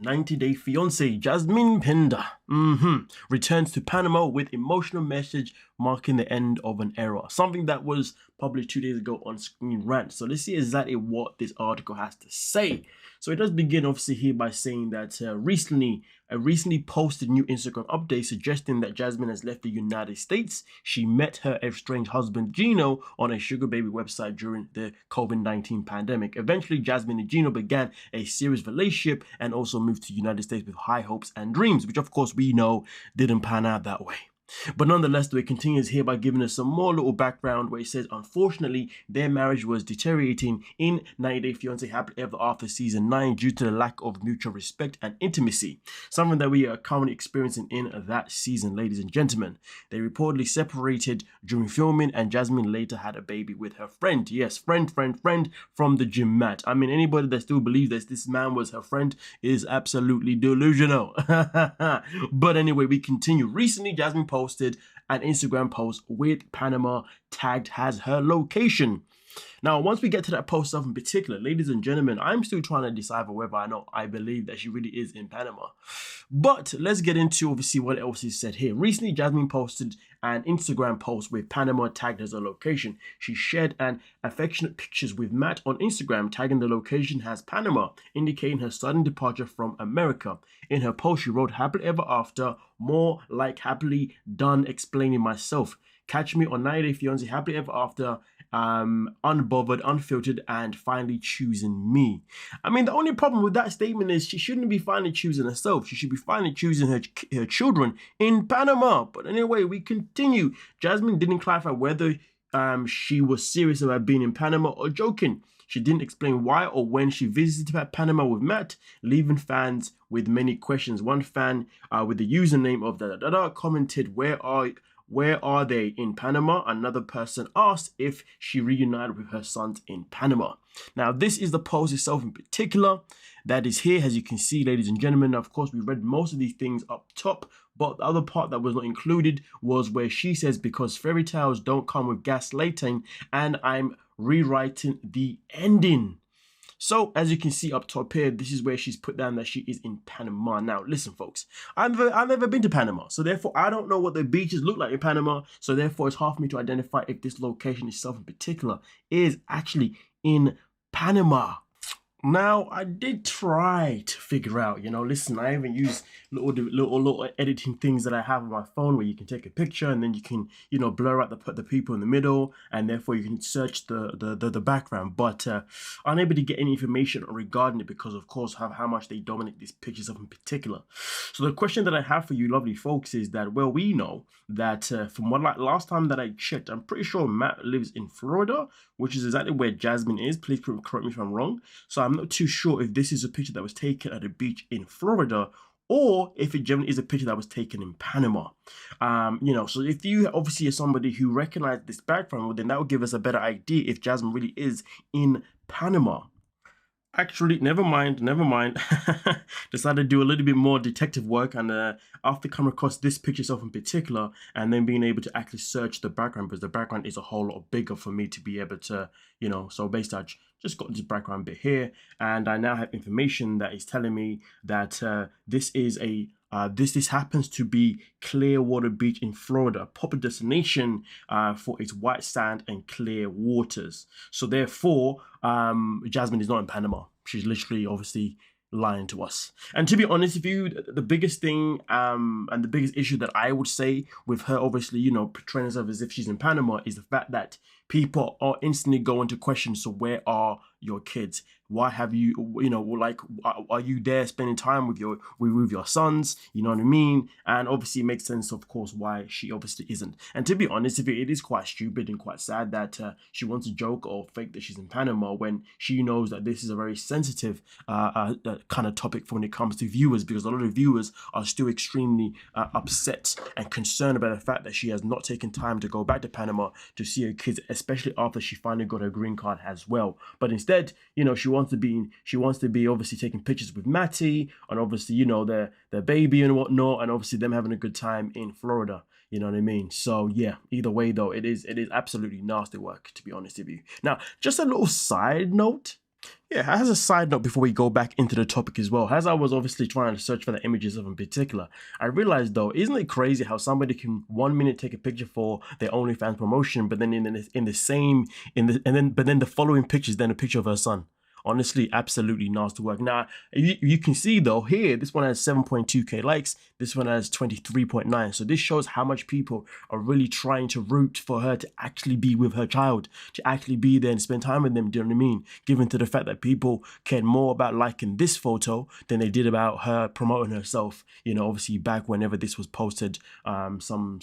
90-day fiance Jasmine Pender returns to Panama with emotional message marking the end of an era. Something that was published 2 days ago on Screen Rant. So let's see exactly what this article has to say. So it does begin obviously here by saying that recently posted new Instagram update suggesting that Jasmine has left the United States. She met her estranged husband Gino on a sugar baby website during the COVID-19 pandemic. Eventually, Jasmine and Gino began a serious relationship and also moved to the United States with high hopes and dreams, which of course we know didn't pan out that way. But nonetheless, though, it continues here by giving us some more little background where it says, unfortunately, their marriage was deteriorating in 90 Day Fiance Happily Ever After Season 9 due to the lack of mutual respect and intimacy. Something that we are currently experiencing in that season, ladies and gentlemen. They reportedly separated during filming, and Jasmine later had a baby with her friend. Yes, friend from the gym mat. I mean, anybody that still believes that this man was her friend is absolutely delusional. But anyway, we continue. Recently, Jasmine posted an Instagram post with Panama tagged as her location. Now, once we get to that post in particular, ladies and gentlemen, I'm still trying to decipher whether I believe that she really is in Panama. But let's get into obviously what else is said here. Recently, Jasmine posted an Instagram post with Panama tagged as a location. She shared an affectionate pictures with Matt on Instagram, tagging the location as Panama, indicating her sudden departure from America. In her post, she wrote, "Happily ever after, more like happily done explaining myself. Catch me on 90 Day Fiance Happily Ever After, unbothered, unfiltered, and finally choosing me." I mean, the only problem with that statement is she shouldn't be finally choosing herself. She should be finally choosing her children in Panama. But anyway, we continue. Jasmine didn't clarify whether she was serious about being in Panama or joking. She didn't explain why or when she visited Panama with Matt, leaving fans with many questions. One fan with the username of commented, Where are they in Panama? Another person asked if she reunited with her sons in Panama. Now, this is the post itself in particular that is here, as you can see, ladies and gentlemen. Now, of course, we read most of these things up top, but the other part that was not included was where she says, because fairy tales don't come with gaslighting, and I'm rewriting the ending. So, as you can see up top here, this is where she's put down that she is in Panama. Now, listen, folks, I've never been to Panama, so therefore I don't know what the beaches look like in Panama. So therefore, it's hard for me to identify if this location itself in particular is actually in Panama. Now, I did try to figure out, listen, I even use little editing things that I have on my phone where you can take a picture and then you can, blur out the people in the middle, and therefore you can search the background, but unable to get any information regarding it because, of course, how much they dominate these pictures of in particular. So the question that I have for you lovely folks is that, well, we know that from what last time that I checked, I'm pretty sure Matt lives in Florida, which is exactly where Jasmine is. Please correct me if I'm wrong. So I'm not too sure if this is a picture that was taken at a beach in Florida or if it generally is a picture that was taken in Panama. So if you obviously are somebody who recognized this background, well, then that would give us a better idea if Jasmine really is in Panama. Actually, never mind. Decided to do a little bit more detective work, and after coming across this picture itself in particular, and then being able to actually search the background, because the background is a whole lot bigger for me to be able to, so basically I just got this background bit here, and I now have information that is telling me that this happens to be Clearwater Beach in Florida, a popular destination for its white sand and clear waters. So therefore, Jasmine is not in Panama. She's literally, obviously, lying to us. And to be honest with you, the biggest thing and the biggest issue that I would say with her, obviously, portraying herself as if she's in Panama, is the fact that people are instantly going to question, so where are your kids? Why have you, are you there spending time with your sons? You know what I mean? And obviously it makes sense, of course, why she obviously isn't. And to be honest with you, it is quite stupid and quite sad that she wants to joke or fake that she's in Panama when she knows that this is a very sensitive kind of topic when it comes to viewers, because a lot of viewers are still extremely upset and concerned about the fact that she has not taken time to go back to Panama to see her kids, especially after she finally got her green card as well. But instead, she wants to be obviously taking pictures with Matty and obviously, their baby and whatnot, and obviously them having a good time in Florida. You know what I mean? So yeah, either way though, it is absolutely nasty work, to be honest with you. Now, just a little side note. Yeah, as a side note, before we go back into the topic as well, as I was obviously trying to search for the images of in particular, I realized though, isn't it crazy how somebody can 1 minute take a picture for their OnlyFans promotion, but then but then the following picture is then a picture of her son. Honestly, absolutely nasty work. Now, you can see though here, this one has 7.2k likes, this one has 23.9. So this shows how much people are really trying to root for her to actually be with her child, to actually be there and spend time with them. Do you know what I mean? Given to the fact that people cared more about liking this photo than they did about her promoting herself. You know, obviously back whenever this was posted, some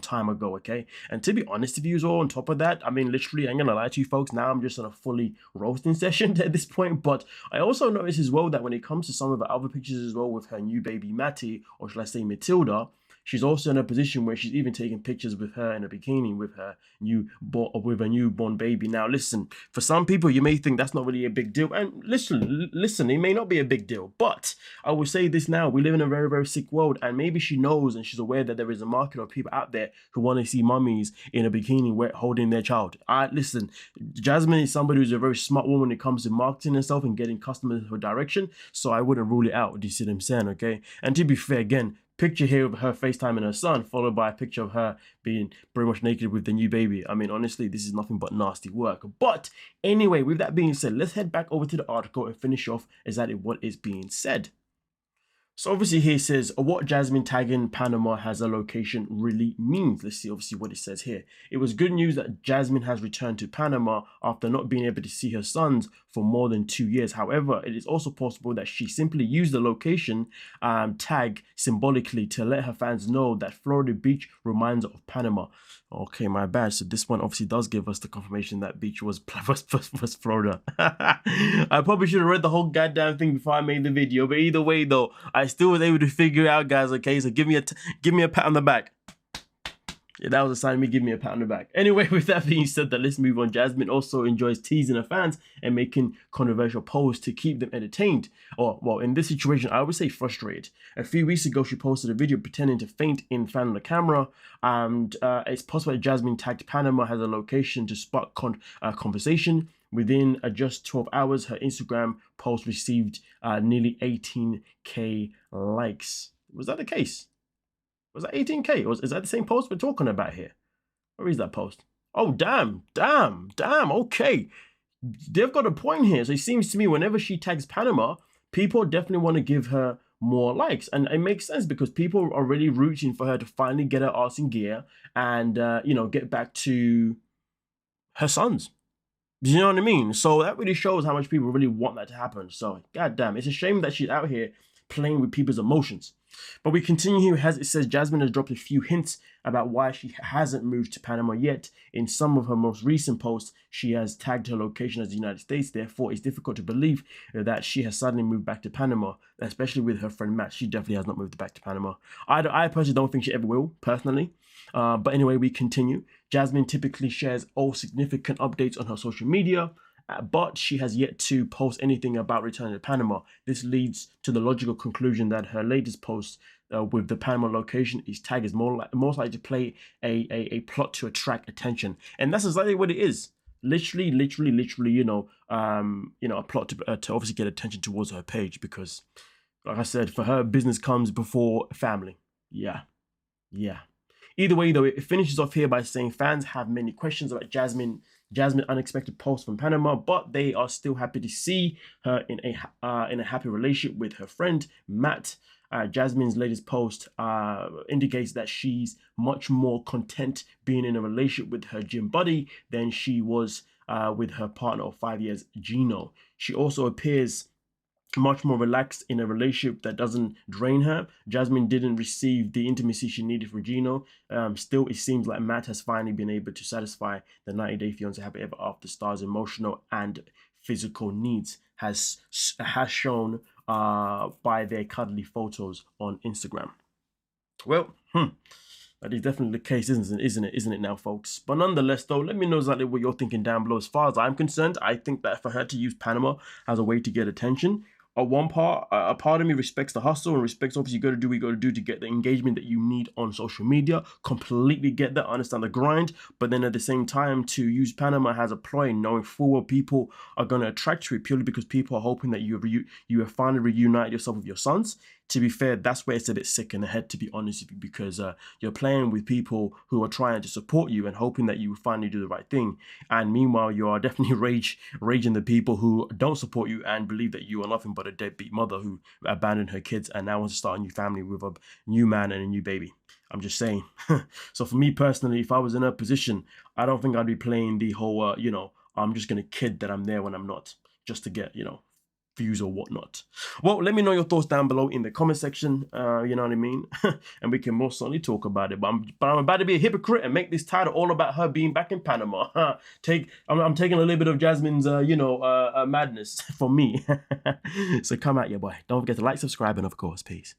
time ago. Okay, and to be honest with you as well, on top of that, I mean, literally, I'm gonna lie to you folks. Now I'm just on a fully roasting session at this point. But I also noticed as well that when it comes to some of the other pictures as well with her new baby Matty, or should I say Matilda, she's also in a position where she's even taking pictures with her in a bikini with her newborn baby. Now, listen, for some people, you may think that's not really a big deal, and listen, it may not be a big deal. But I will say this now: we live in a very, very sick world, and maybe she knows and she's aware that there is a market of people out there who want to see mummies in a bikini holding their child. Listen, Jasmine is somebody who's a very smart woman when it comes to marketing herself and getting customers in her direction. So I wouldn't rule it out. Do you see what I'm saying? Okay, and to be fair, again, picture here of her FaceTiming her son, followed by a picture of her being pretty much naked with the new baby. I mean, honestly, this is nothing but nasty work. But anyway, with that being said, let's head back over to the article and finish off exactly what is being said. So obviously here it says what Jasmine tagging Panama has a location really means. Let's see obviously what it says here. It was good news that Jasmine has returned to Panama after not being able to see her sons for more than 2 years. However, it is also possible that she simply used the location tag symbolically to let her fans know that Florida Beach reminds her of Panama. Okay, my bad. So this one obviously does give us the confirmation that beach was Florida. I probably should have read the whole goddamn thing before I made the video. But either way, though, I still was able to figure it out, guys. Okay, so give me a pat on the back. Yeah, that was a sign of me giving me a pat on the back. Anyway, with that being said, let's move on. Jasmine also enjoys teasing her fans and making controversial posts to keep them entertained. Or, well, in this situation, I would say frustrated. A few weeks ago, she posted a video pretending to faint in front of the camera. And it's possible that Jasmine tagged Panama as a location to spark conversation. Within just 12 hours, her Instagram post received nearly 18k likes. Was that the case? Was that 18k? Is that the same post we're talking about here? Where is that post? Oh, damn. Okay. They've got a point here. So it seems to me whenever she tags Panama, people definitely want to give her more likes. And it makes sense because people are really rooting for her to finally get her ass in gear and, get back to her sons. Do you know what I mean? So that really shows how much people really want that to happen. So, goddamn, it's a shame that she's out here playing with people's emotions. But we continue here as it says Jasmine has dropped a few hints about why she hasn't moved to Panama yet. In some of her most recent posts, she has tagged her location as the United States. Therefore, it's difficult to believe that she has suddenly moved back to Panama, especially with her friend Matt. She definitely has not moved back to Panama. I personally don't think she ever will, personally. But anyway, we continue. Jasmine typically shares all significant updates on her social media, but she has yet to post anything about returning to Panama. This leads to the logical conclusion that her latest post with the Panama location is tagged as most likely to play a plot to attract attention, and that's exactly what it is. Literally, a plot to obviously get attention towards her page because, like I said, for her, business comes before family. Yeah. Either way, though, it finishes off here by saying fans have many questions about Jasmine unexpected post from Panama, but they are still happy to see her in a happy relationship with her friend Matt. Jasmine's latest post indicates that she's much more content being in a relationship with her gym buddy than she was with her partner of 5 years, Gino. She also appears much more relaxed in a relationship that doesn't drain her. Jasmine didn't receive the intimacy she needed from Gino. Still, it seems like Matt has finally been able to satisfy the 90-Day Fiance Happy Ever After star's emotional and physical needs, has shown by their cuddly photos on Instagram. Well, that is definitely the case, isn't it now, folks? But nonetheless, though, let me know exactly what you're thinking down below. As far as I'm concerned, I think that for her to use Panama as a way to get attention A part of me respects the hustle and respects obviously you got to do what you got to do to get the engagement that you need on social media. Completely get that, understand the grind, but then at the same time to use Panama as a ploy, knowing full well people are going to attract to it purely because people are hoping that you have finally reunited yourself with your sons. To be fair, that's where it's a bit sick in the head, to be honest with you, because you're playing with people who are trying to support you and hoping that you will finally do the right thing. And meanwhile, you are definitely raging the people who don't support you and believe that you are nothing but a deadbeat mother who abandoned her kids and now wants to start a new family with a new man and a new baby. I'm just saying. So for me personally, if I was in her position, I don't think I'd be playing the whole, I'm just going to kid that I'm there when I'm not, just to get, views or whatnot. Well, let me know your thoughts down below in the comment section. You know what I mean? And we can most certainly talk about it. But I'm about to be a hypocrite and make this title all about her being back in Panama. I'm taking a little bit of Jasmine's, madness for me. So come at you, boy. Don't forget to like, subscribe, and of course, peace.